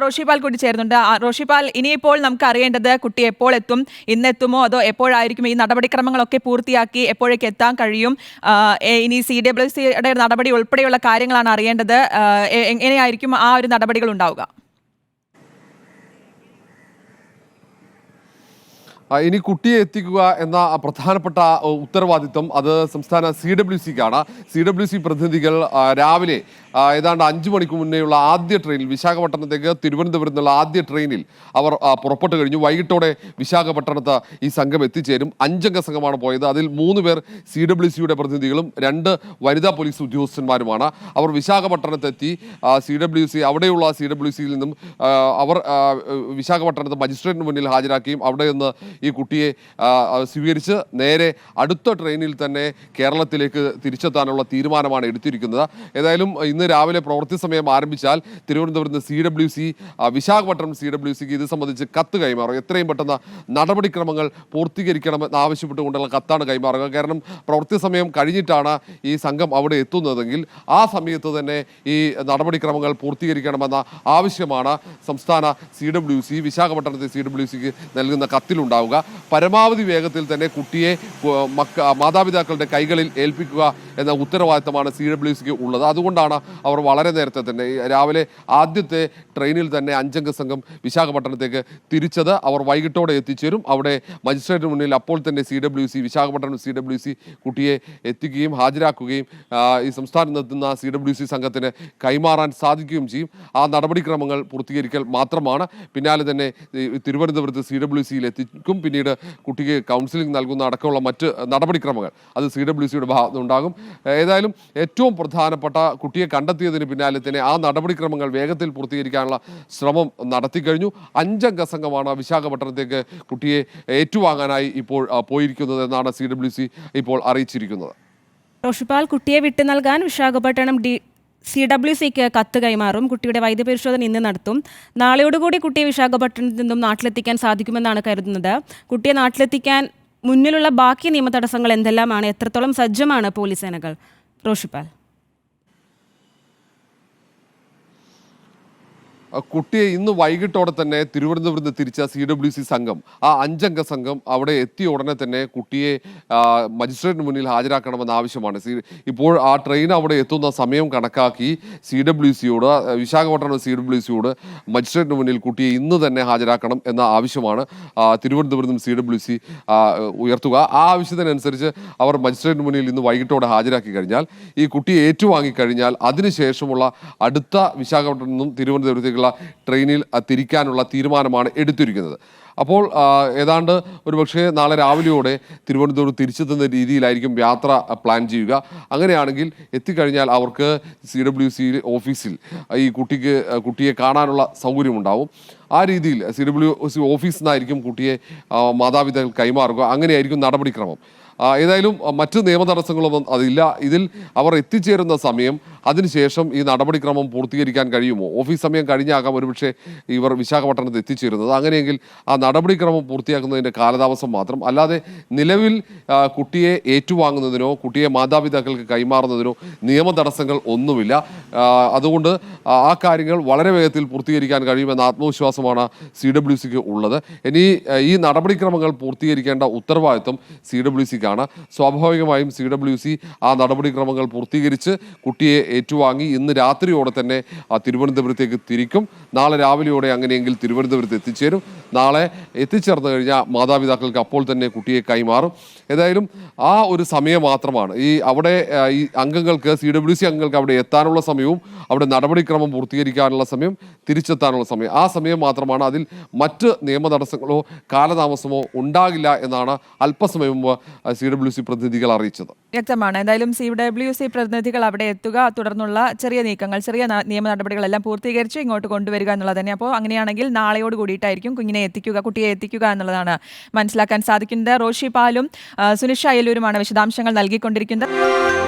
റോഷിപാൽ കൂടി ചേരുന്നുണ്ട്. റോഷിപാൽ, ഇനിയിപ്പോൾ നമുക്ക് അറിയേണ്ടത് കുട്ടി എപ്പോൾ എത്തും, ഇന്നെത്തുമോ അതോ എപ്പോഴായിരിക്കും ഈ നടപടിക്രമങ്ങളൊക്കെ പൂർത്തിയാക്കി എപ്പോഴേക്ക് എത്താൻ കഴിയും? ഇനി CWCയുടെ നടപടി ഉൾപ്പെടെയുള്ള കാര്യങ്ങളാണ് അറിയേണ്ടത്. എങ്ങനെയായിരിക്കും ആ ഒരു നടപടികൾ ഉണ്ടാവുക? ഇനി കുട്ടിയെ എത്തിക്കുക എന്ന പ്രധാനപ്പെട്ട ഉത്തരവാദിത്വം അത് സംസ്ഥാന CWCക്കാണ്. CWC പ്രതിനിധികൾ രാവിലെ ഏതാണ്ട് 5 മണിക്ക് മുന്നേയുള്ള ആദ്യ ട്രെയിനിൽ വിശാഖപട്ടണത്തേക്ക് തിരുവനന്തപുരത്ത് നിന്നുള്ള ആദ്യ ട്രെയിനിൽ അവർ പുറപ്പെട്ടു കഴിഞ്ഞു. വൈകിട്ടോടെ വിശാഖപട്ടണത്ത് ഈ സംഘം എത്തിച്ചേരും. 5 അംഗ സംഘമാണ് പോയത്. അതിൽ 3 പേർ CWCയുടെ പ്രതിനിധികളും 2 വനിതാ പോലീസ് ഉദ്യോഗസ്ഥന്മാരുമാണ്. അവർ വിശാഖപട്ടണത്തെത്തി അവിടെയുള്ള CWCയിൽ നിന്നും അവർ വിശാഖപട്ടണത്ത് മജിസ്ട്രേറ്റിന് മുന്നിൽ ഹാജരാക്കുകയും അവിടെ നിന്ന് ഈ കുട്ടിയെ സ്വീകരിച്ച് നേരെ അടുത്ത ട്രെയിനിൽ തന്നെ കേരളത്തിലേക്ക് തിരിച്ചെത്താനുള്ള തീരുമാനമാണ് എടുത്തിരിക്കുന്നത്. ഏതായാലും ഇന്ന് രാവിലെ പ്രവൃത്തി സമയം ആരംഭിച്ചാൽ തിരുവനന്തപുരത്ത് CWC വിശാഖപട്ടണം CWCക്ക് ഇത് സംബന്ധിച്ച് കത്ത് കൈമാറും. എത്രയും പെട്ടെന്ന് നടപടിക്രമങ്ങൾ പൂർത്തീകരിക്കണമെന്ന് ആവശ്യപ്പെട്ടുകൊണ്ടുള്ള കത്താണ് കൈമാറുക. കാരണം പ്രവൃത്തി സമയം കഴിഞ്ഞിട്ടാണ് ഈ സംഘം അവിടെ എത്തുന്നതെങ്കിൽ ആ സമയത്ത് തന്നെ ഈ നടപടിക്രമങ്ങൾ പൂർത്തീകരിക്കണമെന്ന ആവശ്യമാണ് സംസ്ഥാന CWC വിശാഖപട്ടണത്തെ CWCക്ക് നൽകുന്ന കത്തിലുണ്ടാവുക. പരമാവധി വേഗത്തിൽ തന്നെ കുട്ടിയെ മാതാപിതാക്കളുടെ കൈകളിൽ ഏൽപ്പിക്കുക എന്ന ഉത്തരവാദിത്തമാണ് CWCക്ക് ഉള്ളത്. അതുകൊണ്ടാണ് അവർ വളരെ നേരത്തെ തന്നെ രാവിലെ ആദ്യത്തെ ട്രെയിനിൽ തന്നെ 5 അംഗ സംഘം വിശാഖപട്ടണത്തേക്ക് തിരിച്ചത്. അവർ വൈകിട്ടോടെ എത്തിച്ചേരും. അവിടെ മജിസ്ട്രേറ്റിന് മുന്നിൽ അപ്പോൾ തന്നെ വിശാഖപട്ടണം CWC കുട്ടിയെ എത്തിക്കുകയും ഹാജരാക്കുകയും ഈ സംസ്ഥാനത്ത് എത്തുന്ന CWC സംഘത്തിന് കൈമാറാൻ സാധിക്കുകയും ചെയ്യും. ആ നടപടിക്രമങ്ങൾ പൂർത്തീകരിക്കൽ മാത്രമാണ്. പിന്നാലെ തന്നെ തിരുവനന്തപുരത്ത് CWCയിൽ എത്തിക്കും. പിന്നീട് കുട്ടിക്ക് കൗൺസിലിംഗ് നൽകുന്ന അടക്കമുള്ള മറ്റ് നടപടിക്രമങ്ങൾ അത് CWCയുടെ ഭാഗത്തുനിന്നുണ്ടാകും. ഏതായാലും ഏറ്റവും പ്രധാനപ്പെട്ട കുട്ടിയെ കണ്ടെത്തിയതിന് പിന്നാലെ തന്നെ ആ നടപടിക്രമങ്ങൾ വേഗത്തിൽ പൂർത്തീകരിക്കാനുള്ള ശ്രമം നടത്തിക്കഴിഞ്ഞു. 5 അംഗ സംഘമാണ് വിശാഖപട്ടണത്തേക്ക് കുട്ടിയെ ഏറ്റുവാങ്ങാനായി ഇപ്പോൾ പോയിരിക്കുന്നത് എന്നാണ് CWC ഇപ്പോൾ അറിയിച്ചിരിക്കുന്നത്. റോഷിപാൽ, കുട്ടിയെ വിട്ടു നൽകാൻ വിശാഖപട്ടണം CWCക്ക് കത്ത് കൈമാറും. കുട്ടിയുടെ വൈദ്യപരിശോധന ഇന്ന് നടത്തും. നാളെയോടുകൂടി കുട്ടിയെ വിശാഖപട്ടണത്തിൽ നിന്നും നാട്ടിലെത്തിക്കാൻ സാധിക്കുമെന്നാണ് കരുതുന്നത്. കുട്ടിയെ നാട്ടിലെത്തിക്കാൻ മുന്നിലുള്ള ബാക്കി നിയമ തടസ്സങ്ങൾ എന്തെല്ലാമാണ്? എത്രത്തോളം സജ്ജമാണ് പോലീസ് സേനകൾ? റോഷിപാൽ, കുട്ടിയെ ഇന്ന് വൈകിട്ടോടെ തന്നെ തിരുവനന്തപുരത്ത് തിരിച്ച CWC സംഘം ആ 5 അംഗ സംഘം അവിടെ എത്തിയ ഉടനെ തന്നെ കുട്ടിയെ മജിസ്ട്രേറ്റിന് മുന്നിൽ ഹാജരാക്കണമെന്ന ആവശ്യമാണ്. ഇപ്പോൾ ആ ട്രെയിൻ അവിടെ എത്തുന്ന സമയം കണക്കാക്കി CWCയോട് വിശാഖപട്ടണം CWCയോട് മജിസ്ട്രേറ്റിന് മുന്നിൽ കുട്ടിയെ ഇന്ന് തന്നെ ഹാജരാക്കണം എന്ന ആവശ്യമാണ് തിരുവനന്തപുരത്തും CWC ഉയർത്തുക. ആ ആവശ്യത്തിനനുസരിച്ച് അവർ മജിസ്ട്രേറ്റിന് മുന്നിൽ ഇന്ന് വൈകിട്ടോടെ ഹാജരാക്കി കഴിഞ്ഞാൽ ഈ കുട്ടിയെ ഏറ്റുവാങ്ങിക്കഴിഞ്ഞാൽ അതിനുശേഷമുള്ള അടുത്ത വിശാഖപട്ടണം നിന്നും തിരുവനന്തപുരത്തേക്കുള്ള ട്രെയിനിൽ തിരിക്കാനുള്ള തീരുമാനമാണ് എടുത്തിരിക്കുന്നത്. അപ്പോൾ ഏതാണ്ട് ഒരുപക്ഷെ നാളെ രാവിലെയോടെ തിരുവനന്തപുരം തിരിച്ചെത്തുന്ന രീതിയിലായിരിക്കും യാത്ര പ്ലാൻ ചെയ്യുക. അങ്ങനെയാണെങ്കിൽ എത്തിക്കഴിഞ്ഞാൽ അവർക്ക് CWC ഓഫീസിൽ ഈ കുട്ടിയെ കാണാനുള്ള സൗകര്യമുണ്ടാവും. ആ രീതിയിൽ CWC ഓഫീസിൽ നിന്നായിരിക്കും കുട്ടിയെ മാതാപിതാക്കൾ കൈമാറുക. അങ്ങനെയായിരിക്കും നടപടിക്രമം. ഏതായാലും മറ്റ് നിയമ തടസ്സങ്ങളൊന്നും അതില്ല. ഇതിൽ അവർ എത്തിച്ചേരുന്ന സമയം അതിനുശേഷം ഈ നടപടിക്രമം പൂർത്തീകരിക്കാൻ കഴിയുമോ? ഓഫീസ് സമയം കഴിഞ്ഞാകാം ഒരുപക്ഷെ ഇവർ വിശാഖപട്ടണത്ത് എത്തിച്ചേരുന്നത്. അങ്ങനെയെങ്കിൽ ആ നടപടിക്രമം പൂർത്തിയാക്കുന്നതിൻ്റെ കാലതാമസം മാത്രം. അല്ലാതെ നിലവിൽ കുട്ടിയെ ഏറ്റുവാങ്ങുന്നതിനോ കുട്ടിയെ മാതാപിതാക്കൾക്ക് കൈമാറുന്നതിനോ നിയമ തടസ്സങ്ങൾ ഒന്നുമില്ല. അതുകൊണ്ട് ആ കാര്യങ്ങൾ വളരെ വേഗത്തിൽ പൂർത്തീകരിക്കാൻ കഴിയുമെന്ന ആത്മവിശ്വാസമാണ് CWCക്ക് ഉള്ളത്. ഇനി ഈ നടപടിക്രമങ്ങൾ പൂർത്തീകരിക്കേണ്ട ഉത്തരവാദിത്വം CWCക്ക്. സ്വാഭാവികമായും CWC ആ നടപടിക്രമങ്ങൾ പൂർത്തീകരിച്ച് കുട്ടിയെ ഏറ്റുവാങ്ങി ഇന്ന് രാത്രിയോടെ തന്നെ തിരുവനന്തപുരത്തേക്ക് തിരിക്കും. നാളെ രാവിലെയോടെ അങ്ങനെയെങ്കിൽ തിരുവനന്തപുരത്ത് എത്തിച്ചേരും. നാളെ എത്തിച്ചേർന്ന് കഴിഞ്ഞാൽ മാതാപിതാക്കൾക്ക് അപ്പോൾ തന്നെ കുട്ടിയെ കൈമാറും. ഏതായാലും ആ ഒരു സമയം മാത്രമാണ് അവിടെ ഈ അംഗങ്ങൾക്ക് CWC അംഗങ്ങൾക്ക് അവിടെ എത്താനുള്ള സമയവും അവിടെ നടപടിക്രമം പൂർത്തീകരിക്കാനുള്ള സമയം, തിരിച്ചെത്താനുള്ള സമയം, ആ സമയം മാത്രമാണ്. അതിൽ മറ്റ് നിയമ തടസ്സങ്ങളോ കാലതാമസമോ ഉണ്ടാകില്ല എന്നാണ് അല്പസമയം മുമ്പ് CWC പ്രതിനിധികൾ അറിയിച്ചത്. വ്യക്തമാണ്. എന്തായാലും CWC പ്രതിനിധികൾ അവിടെ എത്തുക, തുടർന്നുള്ള ചെറിയ നീക്കങ്ങൾ, ചെറിയ നിയമ നടപടികളെല്ലാം പൂർത്തീകരിച്ച് ഇങ്ങോട്ട് കൊണ്ടുവരിക എന്നുള്ളത് തന്നെ. അപ്പോൾ അങ്ങനെയാണെങ്കിൽ നാളെയോട് കൂടിയിട്ടായിരിക്കും കുട്ടിയെ എത്തിക്കുക എന്നുള്ളതാണ് മനസ്സിലാക്കാൻ സാധിക്കുന്നത്. റോഷിപാലും സുനിഷ അയലൂരുമാണ് വിശദാംശങ്ങൾ നൽകിക്കൊണ്ടിരിക്കുന്നത്.